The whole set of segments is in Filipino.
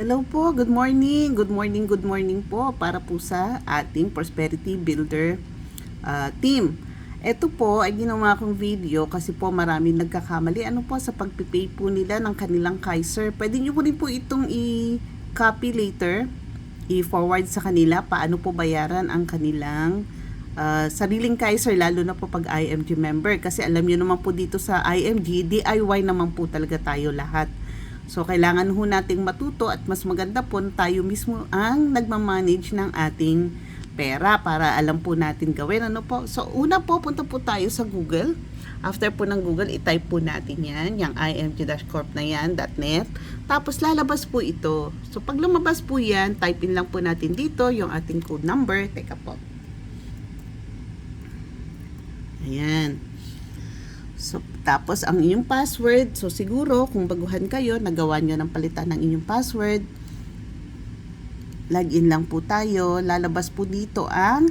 Hello po, good morning. Good morning po para po sa ating Prosperity Builder team. Ito po ay ginawa kong video kasi po maraming nagkakamali. Ano po sa pagpipay po nila ng kanilang Kaiser. Pwede nyo po rin po itong i-copy later, i-forward sa kanila paano po bayaran ang kanilang sariling Kaiser, lalo na po pag IMG member. Kasi alam nyo naman po dito sa IMG, DIY naman po talaga tayo lahat. So, kailangan ho nating matuto at mas maganda po tayo mismo ang nagmamanage ng ating pera para alam po natin gawin. Ano po? So, una po, punta po tayo sa Google. After po ng Google, i-type po natin yan, yung img-corp na yan, .net. Tapos, lalabas po ito. So, pag lumabas po yan, type in lang po natin dito yung ating code number. Teka po. Ayan. So, tapos ang inyong password, so siguro kung baguhan kayo, nagawa nyo ng palitan ng inyong password, login lang po tayo, lalabas po dito ang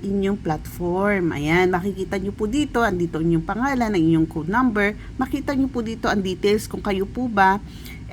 inyong platform. Ayan, makikita nyo po dito, andito inyong pangalan, ang inyong code number, makita nyo po dito ang details kung kayo po ba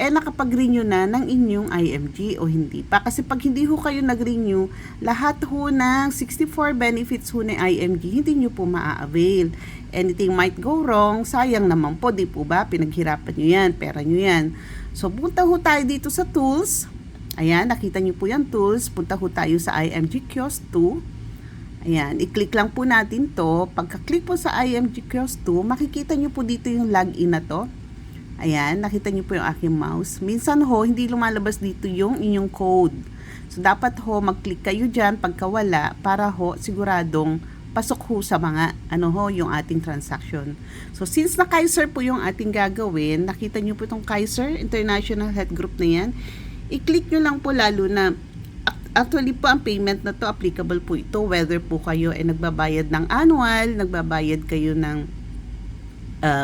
nakapag-renew na ng inyong IMG o hindi pa. Kasi pag hindi ho kayo nag-renew, lahat ho ng 64 benefits ho ng IMG, hindi nyo po maa-avail. Anything might go wrong, sayang naman po, di po ba? Pinaghirapan nyo yan, pera nyo yan. So, punta ho tayo dito sa tools. Ayan, nakita nyo po yung tools. Punta ho tayo sa IMG Kiosk 2. Ayan, i-click lang po natin to. Pagka-click po sa IMG Kiosk 2, makikita nyo po dito yung login na to. Ayan, nakita nyo po yung aking mouse. Minsan ho, hindi lumalabas dito yung inyong code. So, dapat ho, mag-click kayo dyan pagkawala para ho, siguradong pasok ho sa mga, yung ating transaction. So, since na Kaiser po yung ating gagawin, nakita nyo po itong Kaiser International Health Group na yan, i-click nyo lang po lalo na, actually po ang payment na to, applicable po ito, whether po kayo ay nagbabayad ng annual, nagbabayad kayo ng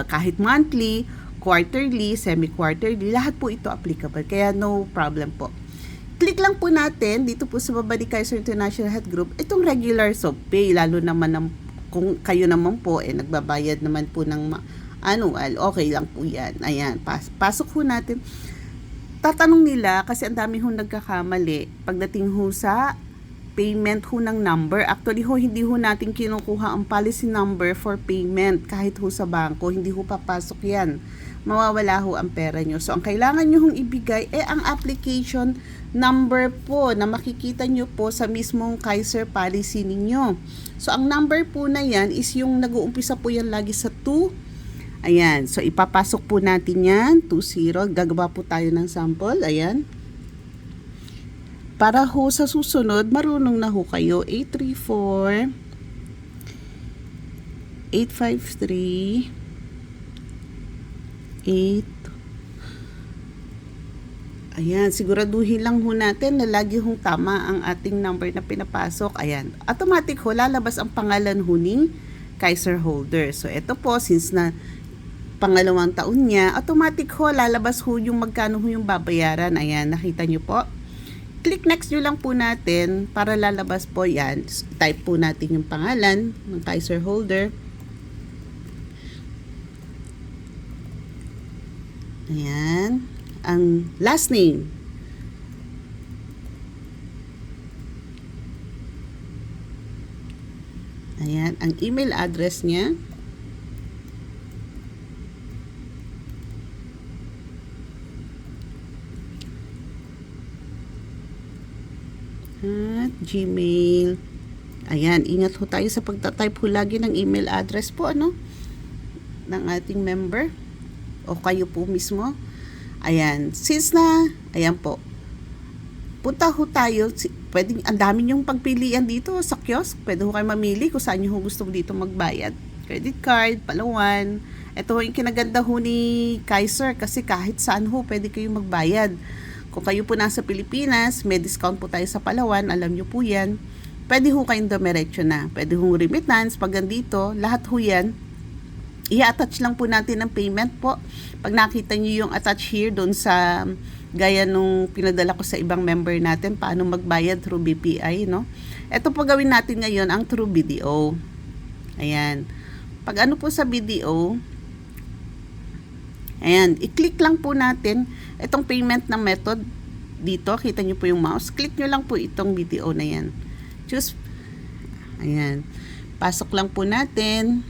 kahit monthly, quarterly, semi-quarterly, lahat po ito applicable. Kaya no problem po. Click lang po natin dito po sa baba ni Kaiser International Health Group itong regular pay, lalo naman kung kayo naman po nagbabayad naman po ng annual, okay lang po yan. Ayan, pasok ho natin. Tatanong nila kasi ang dami ho nagkakamali pagdating ho sa payment ho ng number. Actually ho, hindi ho natin kinukuha ang policy number for payment kahit ho sa bangko, hindi ho papasok yan. Mawawala ho ang pera nyo. So, ang kailangan nyo hong ibigay ang application number po na makikita nyo po sa mismong Kaiser policy ninyo. So, ang number po na yan is yung nag-uumpisa po yan lagi sa 2. Ayan. So, ipapasok po natin yan. 20. Gagawa po tayo ng sample. Ayan. Para ho sa susunod, marunong na ho kayo. 834 853 Ayan, siguraduhin lang ho natin na lagi hong tama ang ating number na pinapasok. Ayan, automatic ho, lalabas ang pangalan ho ni Kaiser holder. So, ito po, since na pangalawang taon niya, automatic ho, lalabas ho yung magkano ho yung babayaran. Ayan, nakita nyo po. Click next nyo lang po natin para lalabas po yan. Type po natin yung pangalan ng Kaiser holder. Ayan. Ang last name. Ayan. Ang email address niya. At Gmail. Ayan. Ingat ho tayo sa pagtatype ho lagi ng email address po, ng ating member. O kayo po mismo. Ayan. Since na, ayan po. Punta ho tayo. Pwedeng, ang dami nyong pagpilian dito sa kiosk. Pwede ho kayo mamili kung saan nyo gusto dito magbayad. Credit card, palawan. Ito ho yung kinaganda ho ni Kaiser kasi kahit saan ho pwede kayo magbayad. Kung kayo po nasa Pilipinas, may discount po tayo sa Palawan. Alam nyo po yan. Pwede ho kayong dumiretso na. Pwede ho remittance. Pag andito, lahat ho yan. I-attach lang po natin ang payment po. Pag nakita nyo yung attach here doon sa gaya nung pinadala ko sa ibang member natin, paano magbayad through BPI, Ito po gawin natin ngayon ang through BDO. Ayan. Pag ano po sa BDO, ayan, i-click lang po natin itong payment na method. dito, kita nyo po yung mouse, click nyo lang po itong BDO na yan. Choose, ayan, pasok lang po natin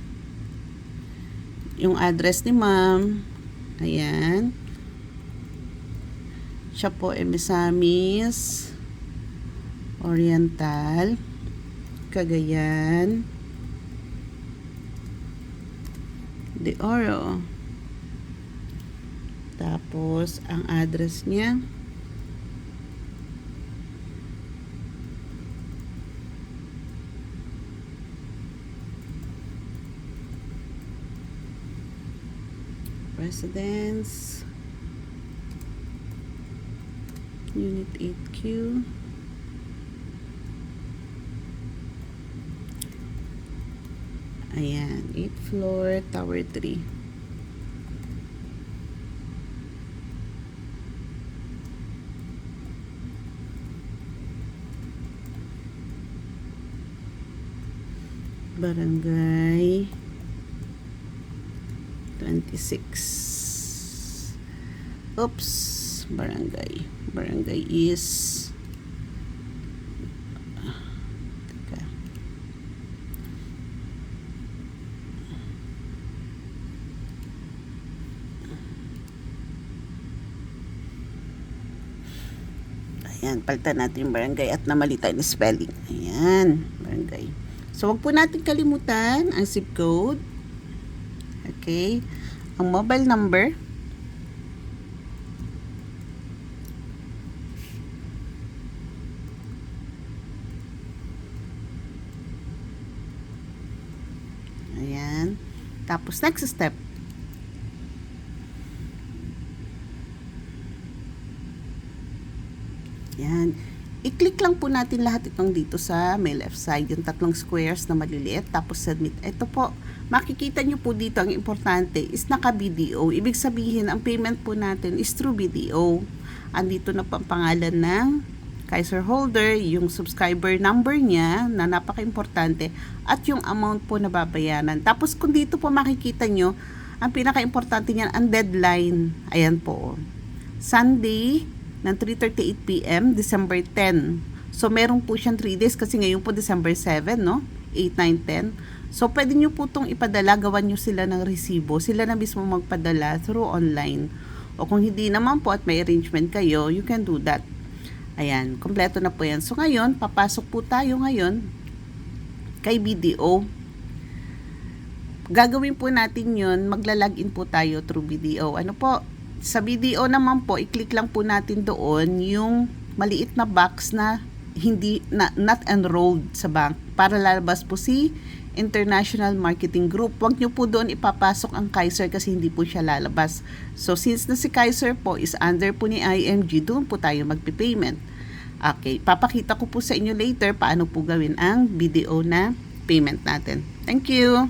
yung address ni ma'am. Ayan, siya po ay Misamis Oriental, Cagayan de Oro. Tapos ang address niya Residence Unit 8Q. Ayan, 8th floor, Tower 3. Barangay 26. Oops, barangay is teka. Ayan, palitan natin yung barangay at namali tayo ng spelling. Ayan, barangay. So, wag po natin kalimutan ang zip code. Okay. Ang mobile number. Ayan. Tapos, next step. Ayan. I-click lang po natin lahat itong dito sa may left side, yung tatlong squares na maliliit, tapos submit. Ito po, makikita nyo po dito, ang importante is naka-BDO. Ibig sabihin, ang payment po natin is through BDO. Andito na po ang pangalan ng Kaiser holder, yung subscriber number niya, na napaka-importante, at yung amount po na babayaran. Tapos kung dito po makikita nyo, ang pinaka-importante niyan, ang deadline. Ayan po. Sunday, ng 3:38 PM, December 10. So, meron po siyang 3 days kasi ngayon po December 7, no? 8, 9, 10. So, pwede nyo po itong ipadala, gawan nyo sila ng resibo. Sila na mismo magpadala through online. O kung hindi naman po at may arrangement kayo, you can do that. Ayan, kompleto na po yan. So, ngayon, papasok po tayo ngayon kay BDO. Gagawin po natin yun, magla-login po tayo through BDO. Ano po? Sa BDO naman po, i-click lang po natin doon yung maliit na box na hindi not enrolled sa bank para lalabas po si International Marketing Group. Huwag nyo po doon ipapasok ang Kaiser kasi hindi po siya lalabas. So since na si Kaiser po is under po ni IMG, doon po tayo magpi-payment. Okay, papakita ko po sa inyo later paano po gawin ang BDO na payment natin. Thank you!